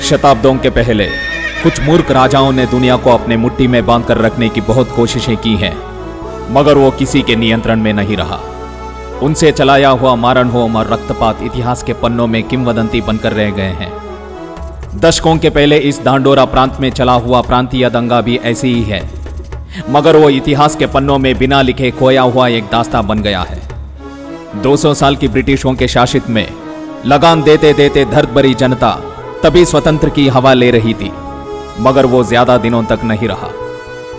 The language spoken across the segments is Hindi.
शताब्दों के पहले कुछ मूर्ख राजाओं ने दुनिया को अपने मुट्ठी में बांधकर रखने की बहुत कोशिशें की हैं, मगर वो किसी के नियंत्रण में नहीं रहा। उनसे चलाया हुआ मारण होम और रक्तपात इतिहास के पन्नों में किंवदंती बनकर रह गए हैं। दशकों के पहले इस दांडोरा प्रांत में चला हुआ प्रांतीय दंगा भी ऐसी ही है, मगर वो इतिहास के पन्नों में बिना लिखे खोया हुआ एक दास्तां बन गया है। 200 साल की ब्रिटिशों के शासित में लगान देते देते दर्द भरी जनता तभी स्वतंत्र की हवा ले रही थी, मगर वो ज्यादा दिनों तक नहीं रहा।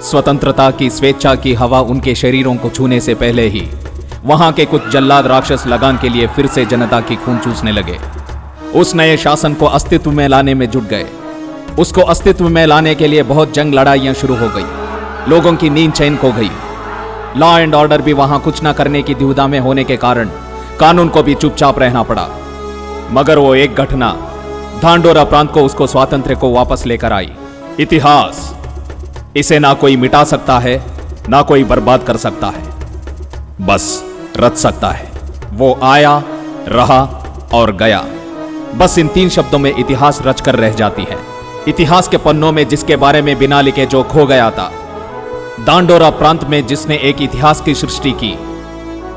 स्वतंत्रता की स्वेच्छा की हवा उनके शरीरों को छूने से पहले ही वहां के कुछ जल्लाद राक्षस लगान के लिए फिर से जनता की खून चूसने लगे। उस नए शासन को अस्तित्व में लाने में जुट गए। उसको अस्तित्व में लाने के लिए बहुत जंग लड़ाइयां शुरू हो गई। लोगों की नींद चैन खो गई। लॉ एंड ऑर्डर भी वहां कुछ न करने की दुविधा में होने के कारण कानून को भी चुपचाप रहना पड़ा। मगर वो एक घटना दांडोरा प्रांत को उसको स्वातंत्र्य को वापस लेकर आई। इतिहास, इसे ना कोई मिटा सकता है, ना कोई बर्बाद कर सकता है, बस रच सकता है। वो आया, रहा और गया। बस इन 3 शब्दों में इतिहास रच कर रह जाती है। इतिहास के पन्नों में जिसके बारे में बिना लिखे जो खो गया था, दांडोरा प्रांत में जिसने एक इतिहास की सृष्टि की,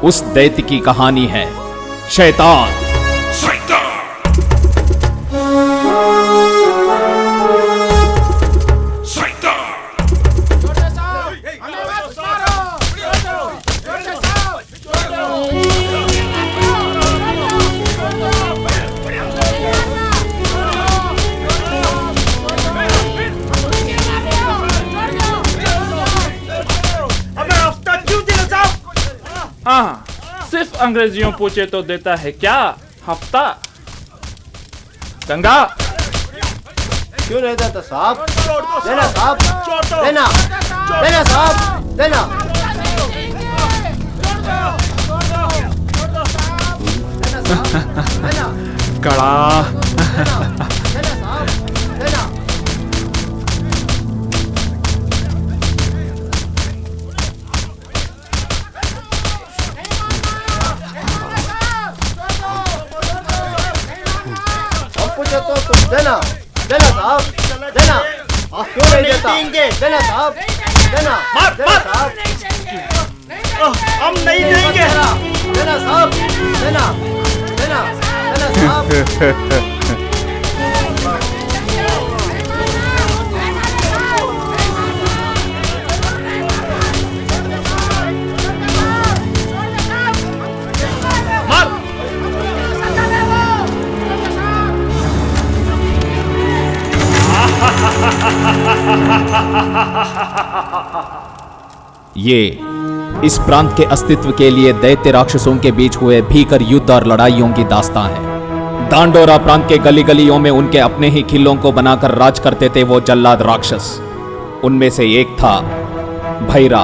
उस दैत्य की कहानी है शैतान। हाँ, सिर्फ अंग्रेजियों पूछे तो देता है क्या हफ्ता? गंगा क्यों नहीं देता साहब? देना साहब, देना, देना साहब, देना। कड़ा तो देना, देना साहब, देना। आप क्यों नहीं देता? देना साहब, देना, देना साहब। हम नहीं देंगे। देना साहब, देना, देना, देना साहब। ये इस प्रांत के अस्तित्व के लिए दैत्य राक्षसों के बीच हुए भीकर युद्ध और लड़ाइयों की दास्तां है। दांडोरा प्रांत के गली गलियों में उनके अपने ही खिल्लों को बनाकर राज करते थे वो जल्लाद राक्षस। उनमें से एक था भैरा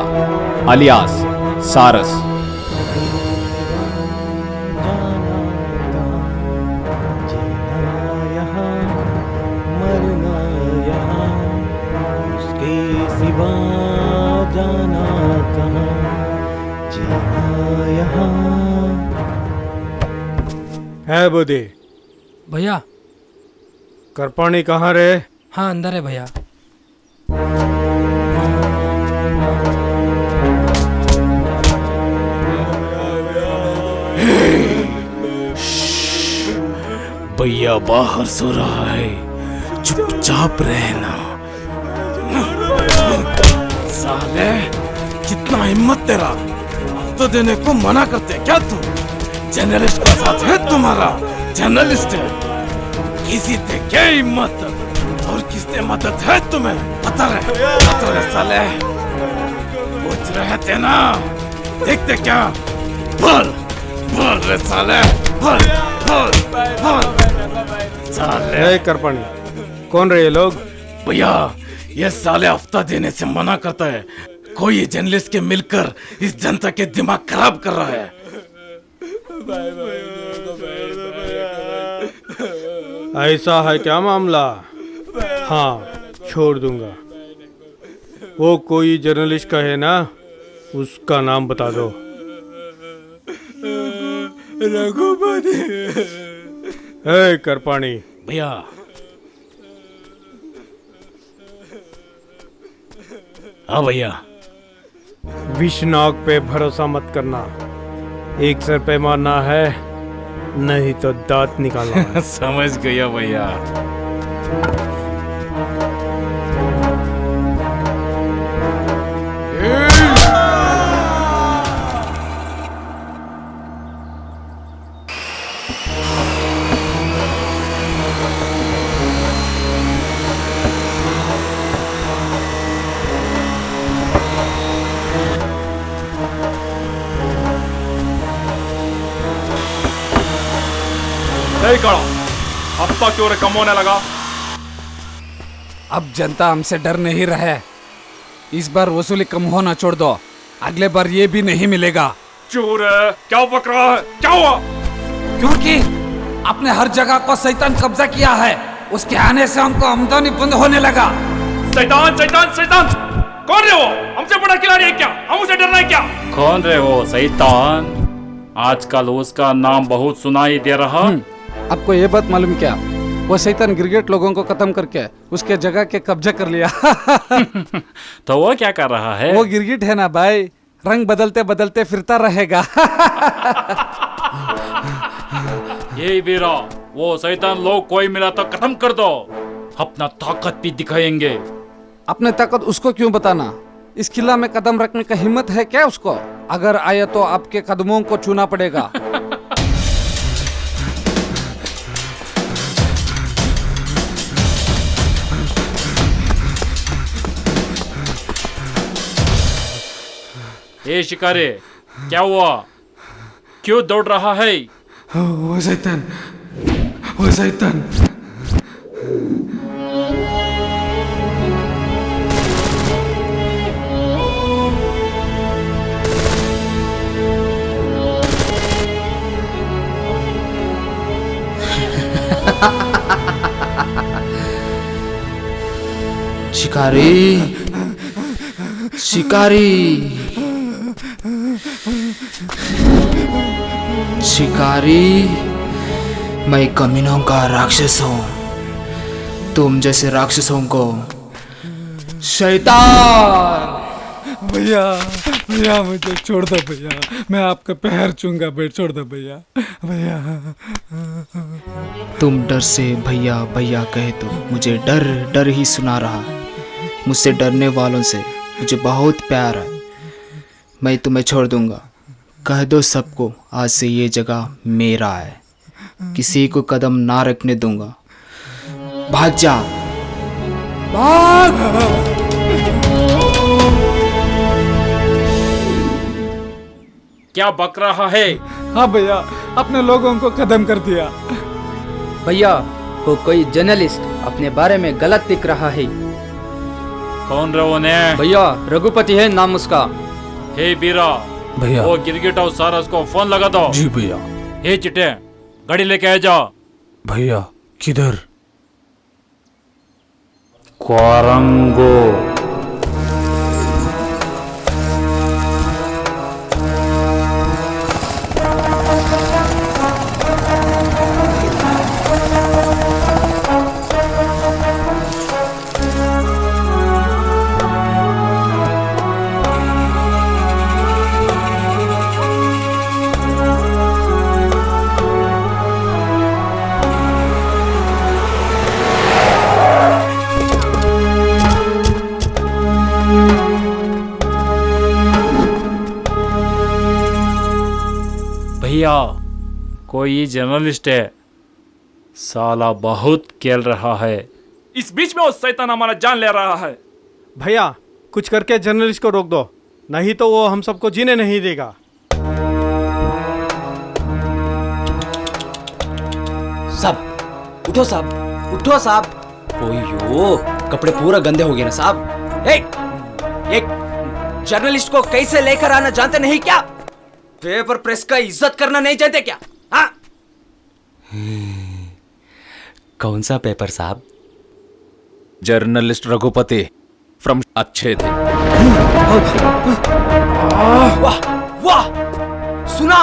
अलियास सारस। है बुद्धि भैया। करपानी कहाँ रे? हाँ अंदर है भैया। भैया बाहर सो रहा है, चुपचाप रहना। साले कितना हिम्मत तेरा, तो देने को मना करते क्या तू? जर्नलिस्ट का साथ है तुम्हारा, जर्नलिस्ट है। किसी से क्या हिम्मत और किससे मदद है तुम्हें पता रहे साले। पूछ रहे थे ना, देखते क्या? बोल बोल रे साले, बोल बोल बोल साले। करपानी कौन रहे ये लोग? भैया ये साले हफ्ता देने से मना करता है। कोई जर्नलिस्ट के मिलकर इस जनता के दिमाग खराब कर रहा है। ऐसा है क्या मामला? हाँ छोड़ दूंगा। वो कोई जर्नलिस्ट का है ना, उसका नाम बता दो। रघुपति। करपानी भैया हाँ भैया। विषनाग पे भरोसा मत करना, एक सर पे मारना है, नहीं तो दांत निकालना है। समझ गया भैया। नहीं करो, हफ्ता क्यों रे कम होने लगा? अब जनता हमसे डर नहीं रहे। इस बार वसूली कम होना छोड़ दो, अगले बार ये भी नहीं मिलेगा। चोर है, क्या बक रहा है? क्या हुआ? क्योंकि आपने हर जगह को शैतान कब्जा किया है, उसके आने से हमको आमदनी बंद होने लगा। शैतान शैतान शैतान, कौन रे वो? हमसे बड़ा खिलाड़ी है क्या? हम उसे डरना है क्या? कौन रे वो शैतान? आजकल उसका नाम बहुत सुनाई दे रहा। आपको ये बात मालूम क्या? वो शैतान गिरगिट लोगों को खत्म करके उसके जगह के कब्जा कर लिया। तो वो क्या कर रहा है? वो गिरगिट है ना भाई, रंग बदलते बदलते फिरता रहेगा। ये वीरा, वो शैतान लोग कोई मिला तो खत्म कर दो, अपना ताकत भी दिखाएंगे। अपने ताकत उसको क्यों बताना? इस किला में कदम रखने का हिम्मत है क्या उसको? अगर आया तो आपके कदमों को छूना पड़ेगा। ये शिकारी, क्या हुआ? क्यों दौड़ रहा है? वो शैतान, वो शैतान। शिकारी, शिकारी, शिकारी, मैं कमीनों का राक्षस हूँ। तुम जैसे राक्षसों को शैतान। भैया, भैया मुझे छोड़ दो भैया, मैं आपका पैर छूंगा, बैठ छोड़ दो भैया, भैया। तुम डर से भैया भैया कहे तो मुझे डर डर ही सुना रहा। मुझसे डरने वालों से मुझे बहुत प्यार है। मैं तुम्हें छोड़ दूंगा। कह दो सबको आज से ये जगह मेरा है, किसी को कदम ना रखने दूंगा। भाग जा, भाग। क्या बक रहा है? हाँ भैया, अपने लोगों को खत्म कर दिया। भैया, वो कोई जर्नलिस्ट अपने बारे में गलत लिख रहा है। कौन रे वो ने? भैया, रघुपति है नाम उसका। हे बीरा भैया। वो गिरगिट और सारस को फोन लगा दो। जी भैया। हे चिटे, गाड़ी लेके आ जाओ। भैया किधर? क्वारंगो। भैया, कोई जर्नलिस्ट है, साला बहुत खेल रहा है। इस बीच में वो शैतान हमारा जान ले रहा है। भैया कुछ करके जर्नलिस्ट को रोक दो, नहीं तो वो हम सबको जीने नहीं देगा। साहब उठो, साहब उठो साहब। ओयो, कपड़े पूरा गंदे हो गए ना साहब। एक जर्नलिस्ट को कैसे लेकर आना जानते नहीं क्या? पेपर प्रेस का इज्जत करना नहीं जानते क्या? हाँ? कौन सा पेपर साहब? जर्नलिस्ट रघुपति फ्रॉम अच्छे थे। वाह वाह, सुना?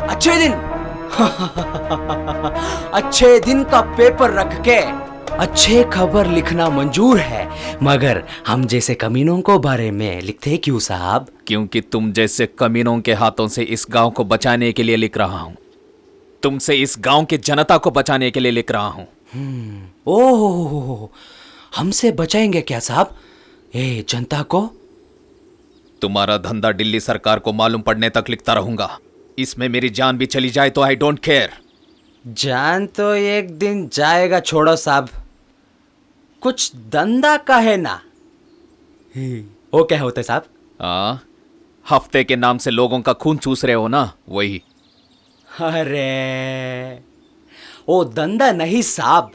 अच्छे दिन। अच्छे दिन का पेपर रख के अच्छे खबर लिखना मंजूर है, मगर हम जैसे कमीनों को बारे में लिखते क्यों साहब? क्योंकि तुम जैसे कमीनों के हाथों से इस गांव को बचाने के लिए लिख रहा हूं। तुमसे इस गांव की जनता को बचाने के लिए लिख रहा हूं। ओह, हमसे बचाएंगे क्या साहब? ए जनता को? तुम्हारा धंधा दिल्ली सरकार को मालूम पड़ने तक लिखता रहूंगा। इसमें मेरी जान भी चली जाए तो आई डोंट केयर। जान तो एक दिन जाएगा, छोड़ो साहब। कुछ धंधा का है ना? वो क्या होता है साहब? हफ्ते के नाम से लोगों का खून चूस रहे हो ना, वही। अरे वो धंधा नहीं साहब,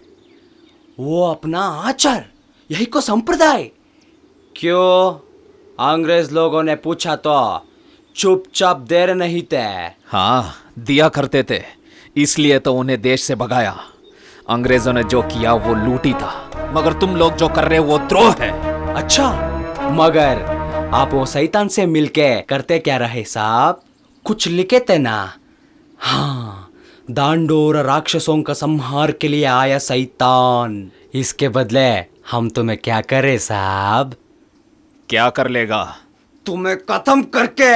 वो अपना आचार, यही को संप्रदाय। क्यों? अंग्रेज लोगों ने पूछा तो चुपचाप दे रहे नहीं थे। हाँ, दिया करते थे, इसलिए तो उन्हें देश से भगाया। अंग्रेजों ने जो किया वो लूटी था, मगर तुम लोग जो कर रहे हो वो द्रोह है। अच्छा, मगर आप वो शैतान से मिलके करते क्या रहे साहब? कुछ लिखे थे ना? हाँ, दांडोर राक्षसों का संहार के लिए आया शैतान। इसके बदले हम तुम्हें क्या करें साहब? क्या कर लेगा? तुम्हें खत्म करके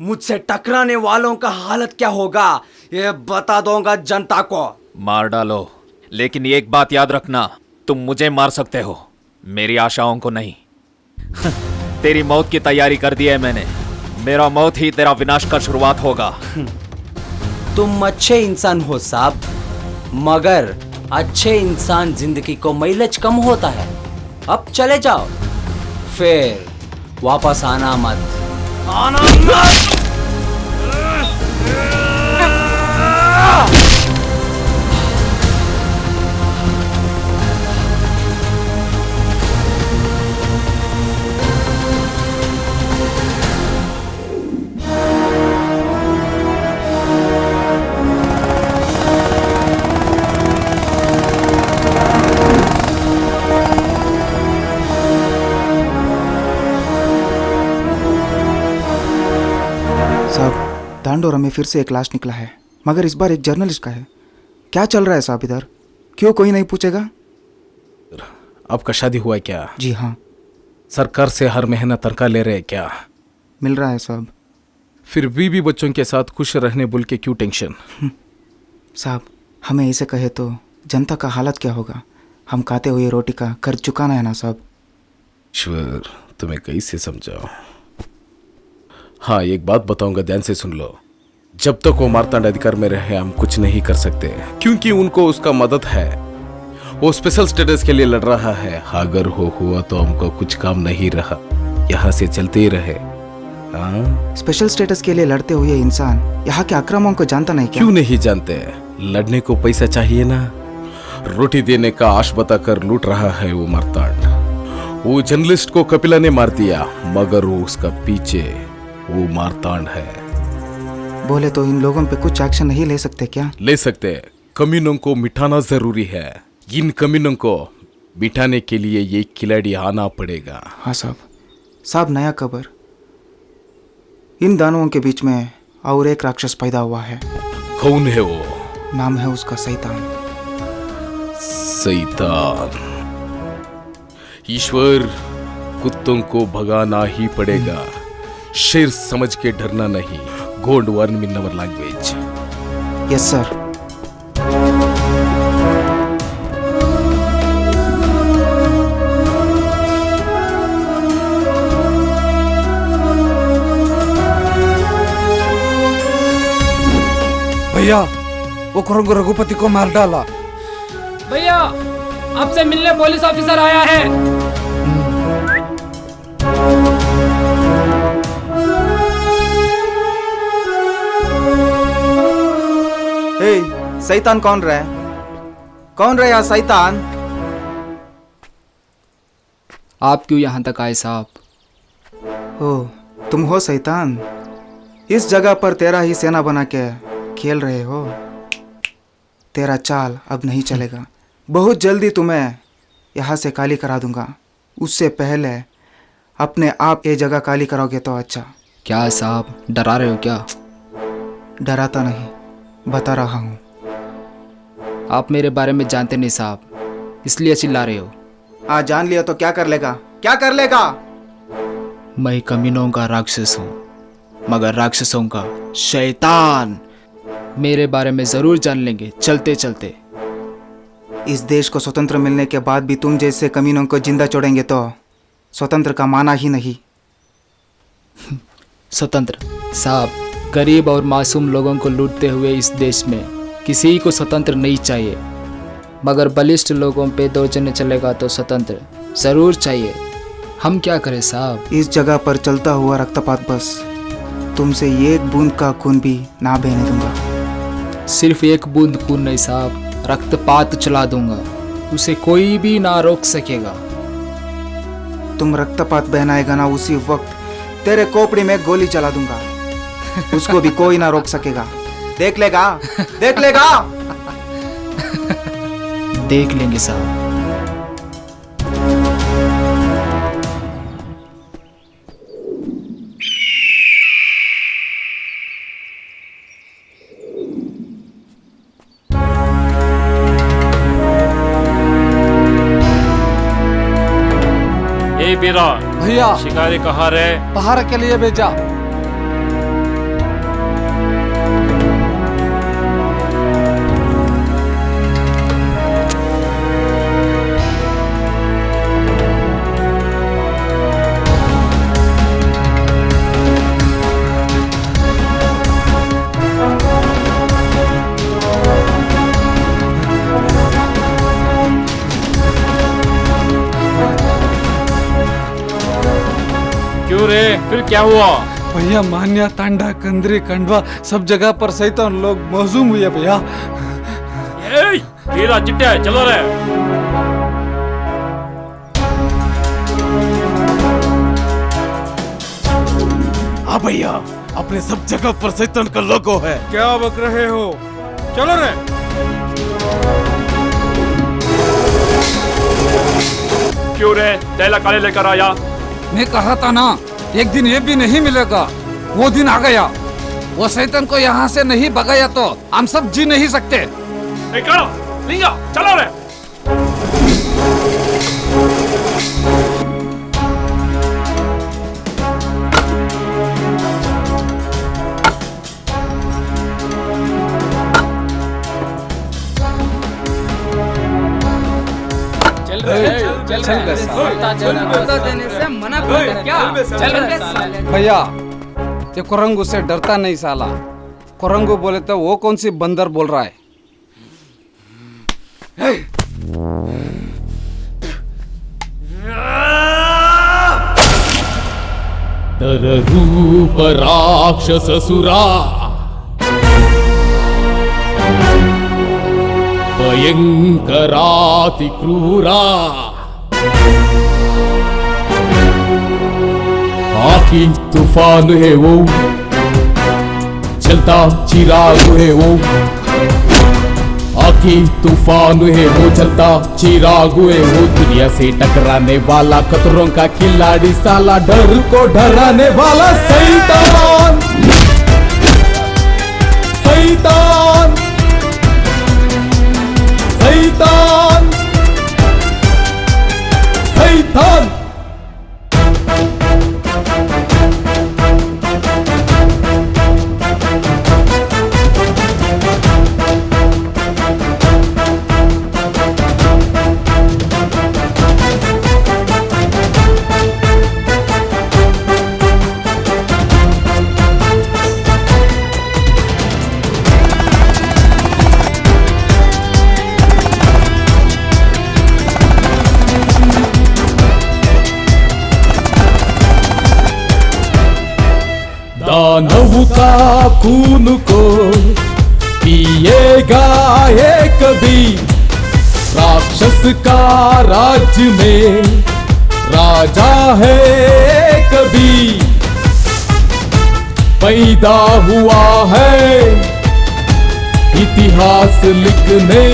मुझसे टकराने वालों का हालत क्या होगा ये बता दूंगा जनता को। मार डालो, लेकिन एक बात याद रखना, तुम मुझे मार सकते हो, मेरी आशाओं को नहीं। तेरी मौत की तैयारी कर दी है मैंने। मेरा मौत ही तेरा विनाश का शुरुआत होगा। तुम अच्छे इंसान हो साहब, मगर अच्छे इंसान जिंदगी को माइलेज कम होता है। अब चले जाओ, फिर वापस आना मत। आना मत। दांडोरा में फिर से एक लाश निकला है, मगर इस बार एक जर्नलिस्ट का है। क्या चल रहा है साहब इधर? क्यों कोई नहीं पूछेगा? आपका शादी हुआ है क्या? जी हाँ। सरकार से हर महीना तनख्वाह ले रहे हैं क्या? मिल रहा है साहब। फिर बीवी बच्चों के साथ खुश रहने बोल के क्यों टेंशन? साहब, हमें ऐसे कहे तो जनता का हालत क्या होगा? हम खाते हुए रोटी का कर्ज चुकाना है ना साहब। ईश्वर, तुम्हें कैसे समझाओ? हाँ, एक बात बताऊंगा, ध्यान से सुन लो। जब तक वो मार्तांड अधिकार में रहे हम कुछ नहीं कर सकते, क्योंकि उनको उसका मदद है। वो स्पेशल स्टेटस के लिए लड़ रहा है। अगर हो हुआ तो हमको कुछ काम नहीं रहा, यहाँ से चलते ही रहे। स्पेशल स्टेटस के लिए लड़ते हुए इंसान यहाँ के आक्रामकों को जानता नहीं क्या? क्यों नहीं जानते? लड़ने को पैसा चाहिए ना। रोटी देने का आश बताकर लूट रहा है वो मार्तांड। वो जर्नलिस्ट को कपिला ने मार दिया, मगर वो उसका पीछे वो मार्तांड है। बोले तो इन लोगों पे कुछ एक्शन नहीं ले सकते क्या? ले सकते। कमीनों को मिटाना जरूरी है। इन कमीनों को मिटाने के लिए ये खिलाड़ी आना पड़ेगा। हाँ साहब। साहब, नया खबर, इन दानवों के बीच में और एक राक्षस पैदा हुआ है। कौन है वो? नाम है उसका शैतान। शैतान। ईश्वर, कुत्तों को भगाना ही पड़ेगा। शेर समझ के डरना नहीं। गोल्ड वर्न इन अवर लैंग्वेज। Yes sir. भैया, वो कुरंगू रघुपति को मार डाला। भैया, आपसे मिलने पुलिस ऑफिसर आया है। शैतान कौन रहा है? कौन रहा है शैतान? आप क्यों यहाँ तक आए साहब? ओह, तुम हो शैतान। इस जगह पर तेरा ही सेना बना के खेल रहे हो। तेरा चाल अब नहीं चलेगा। बहुत जल्दी तुम्हें यहाँ से खाली करा दूंगा। उससे पहले अपने आप ये जगह खाली करोगे तो अच्छा। क्या साहब, डरा रहे हो क्या? डराता नहीं, बता रहा हूँ। आप मेरे बारे में जानते नहीं साहब। इसलिए चिल्ला रहे हो। आज जान लिया तो क्या कर लेगा, क्या कर लेगा? मैं कमीनों का राक्षस हूँ, मगर राक्षसों का शैतान। मेरे बारे में जरूर जान लेंगे चलते चलते। इस देश को स्वतंत्र मिलने के बाद भी तुम जैसे कमीनों को जिंदा छोड़ेंगे तो स्वतंत्र का माना ही नहीं। स्वतंत्र साहब, गरीब और मासूम लोगों को लूटते हुए इस देश में किसी को स्वतंत्र नहीं चाहिए, मगर बलिष्ठ लोगों पे दौड़ने चलेगा तो स्वतंत्र जरूर चाहिए। हम क्या करें साहब? इस जगह पर चलता हुआ रक्तपात, बस तुमसे एक बूंद का खून भी ना बहने दूंगा। सिर्फ एक बूंद खून नहीं साहब, रक्तपात चला दूंगा, उसे कोई भी ना रोक सकेगा। तुम रक्तपात बहनाएगा ना, उसी वक्त तेरे खोपड़ी में गोली चला दूंगा, उसको भी कोई ना रोक सकेगा। देख लेगा, देख लेगा। देख लेंगे साहब। ए बीरा, भैया शिकारी कहाँ रहे? पहाड़ के लिए भेजा। क्यों रे, फिर क्या हुआ? भैया मान्या, तांडा, कंदरी, कंडवा सब जगह पर शैतान लोग मौजूम हुए भैया। ए, बीरा चिट्टे चलो रे। हाँ भैया, अपने सब जगह पर शैतान का लोगो है। क्या बक रहे हो? चलो रे। क्यों रे, थैला काले लेकर आया? मैं कहा था ना, एक दिन ये भी नहीं मिलेगा। वो दिन आ गया। वो शैतान को यहाँ से नहीं भगाया तो हम सब जी नहीं सकते। लिंगा चलो रे। देने से मना कर क्या? चल भैया, ये कुरंगू से डरता नहीं साला। कुरंगू बोले तो वो कौन सी बंदर बोल रहा है? रूप राक्षस सुरा भयंकराति क्रूरा आखी तूफान है वो, चलता चिराग है वो। आखी तूफान है वो, चलता चिराग है वो। दुनिया से टकराने वाला, खतरों का खिलाड़ी साला, डर को डराने वाला शैतान। शैतान शैतान शैतान। दानव का खून को पिएगा ये कभी, राक्षस का राज्य में राजा है कभी। पैदा हुआ है इतिहास लिखने,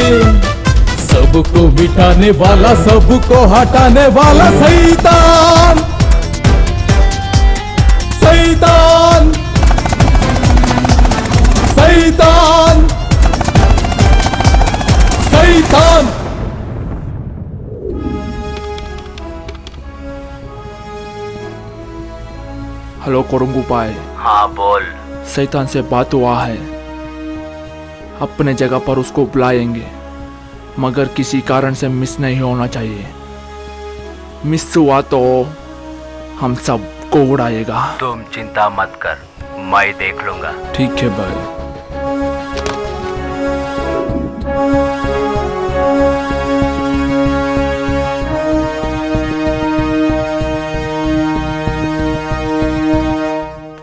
सबको मिटाने वाला, सबको हटाने वाला शैतान। शैतान शैतान शैतान। हेलो कोरंगुपाई। हाँ बोल। शैतान से बात हुआ है, अपने जगह पर उसको बुलाएंगे, मगर किसी कारण से मिस नहीं होना चाहिए। मिस हुआ तो हम सबको उड़ाएगा। तुम चिंता मत कर, मैं देख लूंगा। ठीक है भाई।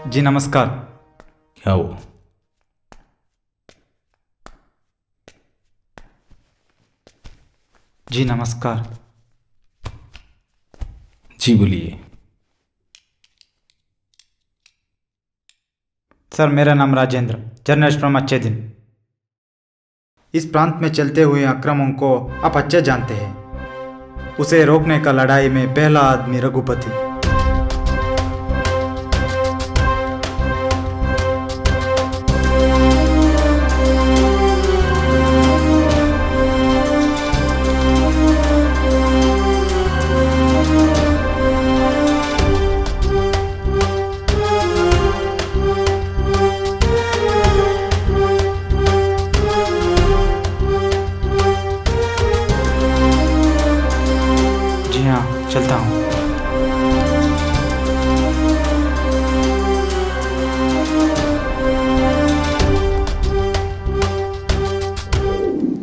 जी नमस्कार। क्या वो? जी नमस्कार। जी बोलिए। सर मेरा नाम राजेंद्र, जर्नलिस्ट फ्रॉम अच्छे दिन। इस प्रांत में चलते हुए अक्रमों को आप अच्छे जानते हैं। उसे रोकने का लड़ाई में पहला आदमी रघुपति। चलता हूँ।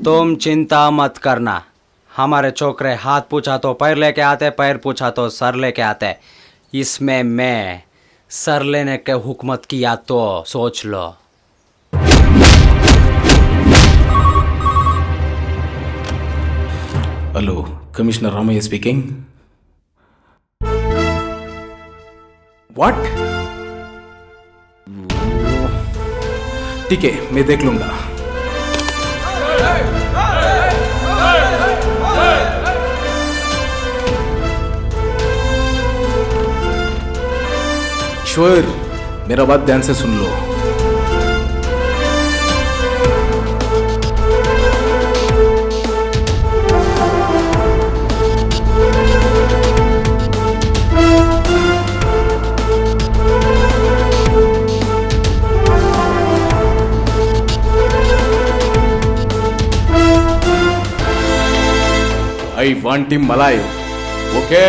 तुम चिंता मत करना, हमारे छोकरे हाथ पूछा तो पैर लेके आते, पैर पूछा तो सर लेके आते। इसमें मैं सर लेने के हुकूमत किया तो सोच लो। Hello, commissioner Ramaiah speaking. What? ठीक है, मैं देख लूंगा। ईश्वर, मेरा बात ध्यान से सुन लो। I want him alive. Okay?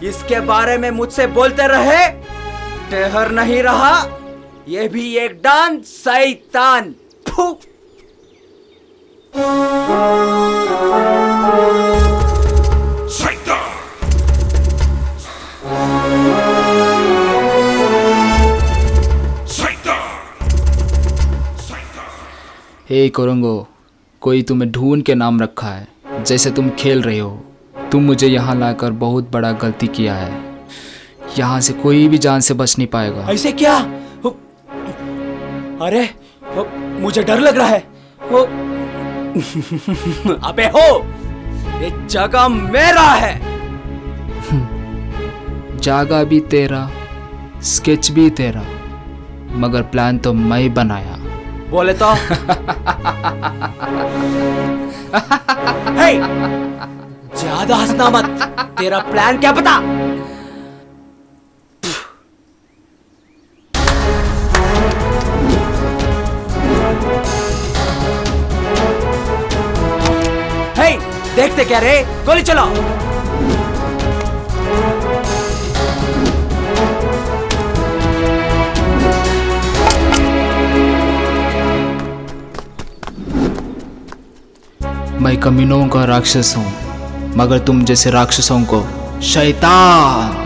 इसके बारे में मुझसे बोलते रहे, ठहर नहीं रहा। ये भी एक डान शैतान। हे कोरंगो, कोई तुम्हें ढूंढ के नाम रखा है। जैसे तुम खेल रहे हो, तुम मुझे यहाँ लाकर बहुत बड़ा गलती किया है। यहाँ से कोई भी जान से बच नहीं पाएगा। ऐसे क्या? अरे मुझे डर लग रहा है। अबे हो, ये जगह मेरा है। जगह भी तेरा, स्केच भी तेरा, मगर प्लान तो मैं बनाया। बोले तो हे, ज्यादा हंसना मत। तेरा प्लान क्या पता? हे, देखते क्या रे? गोली चलाओ। मैं कमीनों का राक्षस हूँ, मगर तुम जैसे राक्षसों को शैतान।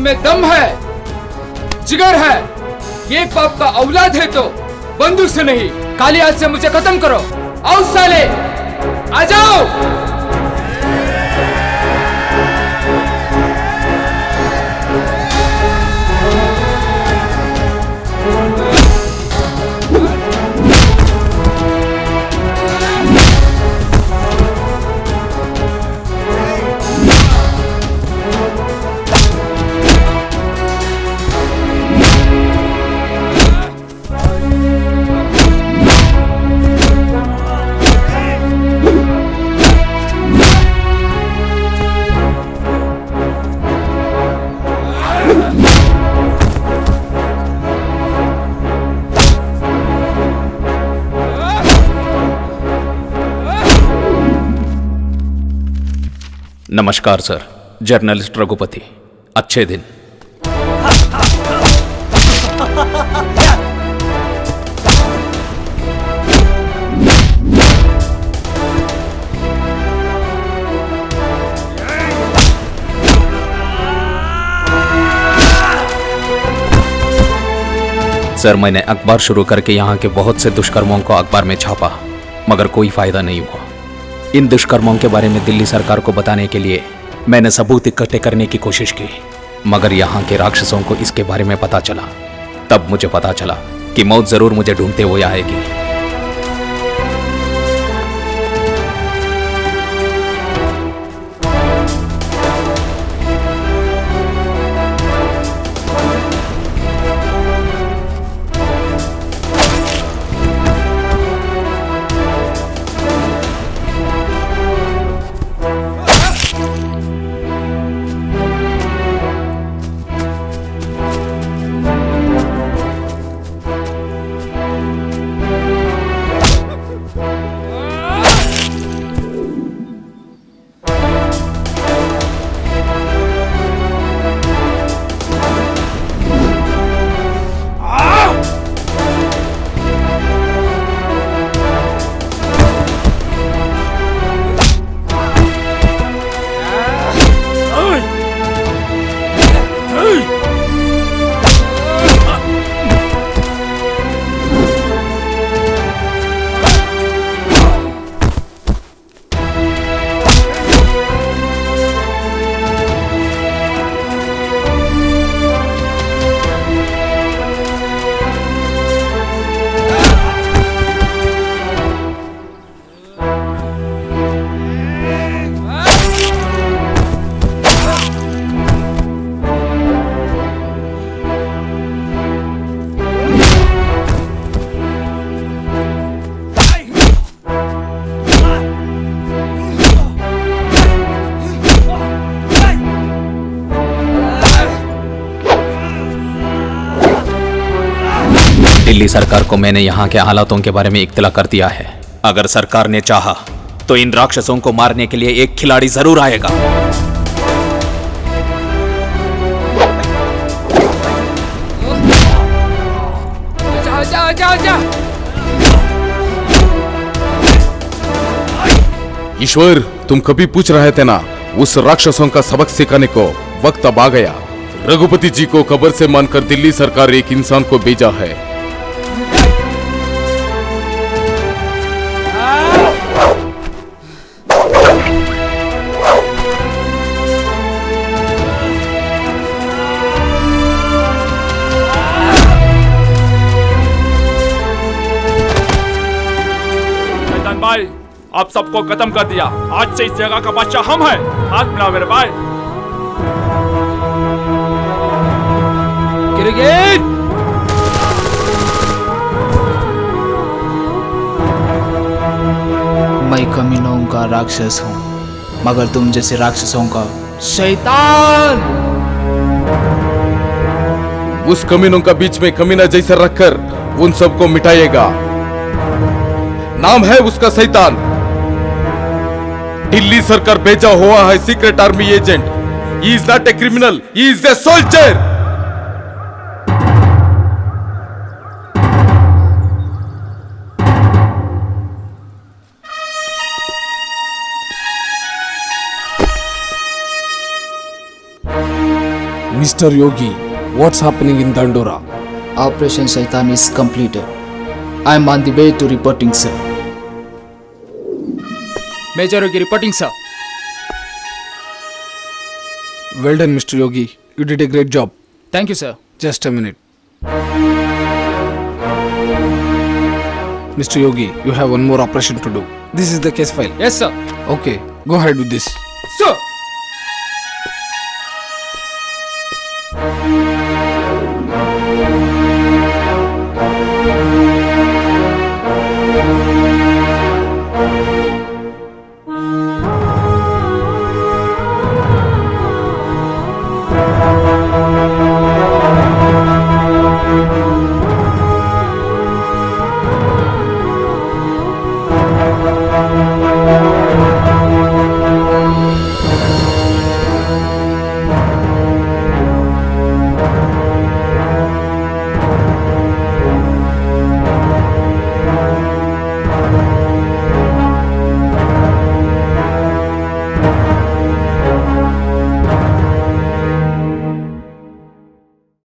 में दम है, जिगर है, ये बाप का औलाद है तो बंदूक से नहीं, काली हाथ से मुझे खत्म करो। आओ साले, आ जाओ। नमस्कार सर, जर्नलिस्ट रघुपति। अच्छे दिन। सर, मैंने अखबार शुरू करके यहाँ के बहुत से दुष्कर्मों को अखबार में छापा, मगर कोई फायदा नहीं हुआ। इन दुष्कर्मों के बारे में दिल्ली सरकार को बताने के लिए मैंने सबूत इकट्ठे करने की कोशिश की, मगर यहाँ के राक्षसों को इसके बारे में पता चला। तब मुझे पता चला कि मौत जरूर मुझे ढूंढते हुए आएगी। दिल्ली सरकार को मैंने यहाँ के हालातों के बारे में इत्तला कर दिया है। अगर सरकार ने चाहा तो इन राक्षसों को मारने के लिए एक खिलाड़ी जरूर आएगा। ईश्वर, तुम कभी पूछ रहे थे ना, उस राक्षसों का सबक सिखाने को वक्त अब आ गया। रघुपति जी को कब्र से मानकर दिल्ली सरकार एक इंसान को भेजा है। भाई, आप सबको खत्म कर दिया। आज से इस जगह का बादशाह हम हैं। हाथ मिलाओ मेरे भाई। मैं कमीनों का राक्षस हूँ, मगर तुम जैसे राक्षसों का शैतान। उस कमीनों का बीच में कमीना जैसा रखकर उन सबको मिटाएगा। नाम है उसका शैतान। दिल्ली सरकार भेजा हुआ है secret army agent. He is not a criminal, he is a soldier. Mister Mr. Yogi, what's happening in Dandora? Operation Shaitan is completed. I am on the way to reporting, sir. Major Yogi reporting, sir. Well done, Mr. Yogi. You did a great job. Thank you, sir. Just a minute. Mr. Yogi, you have one more operation to do. This is the case file. Yes, sir. Okay, go ahead with this. Sir.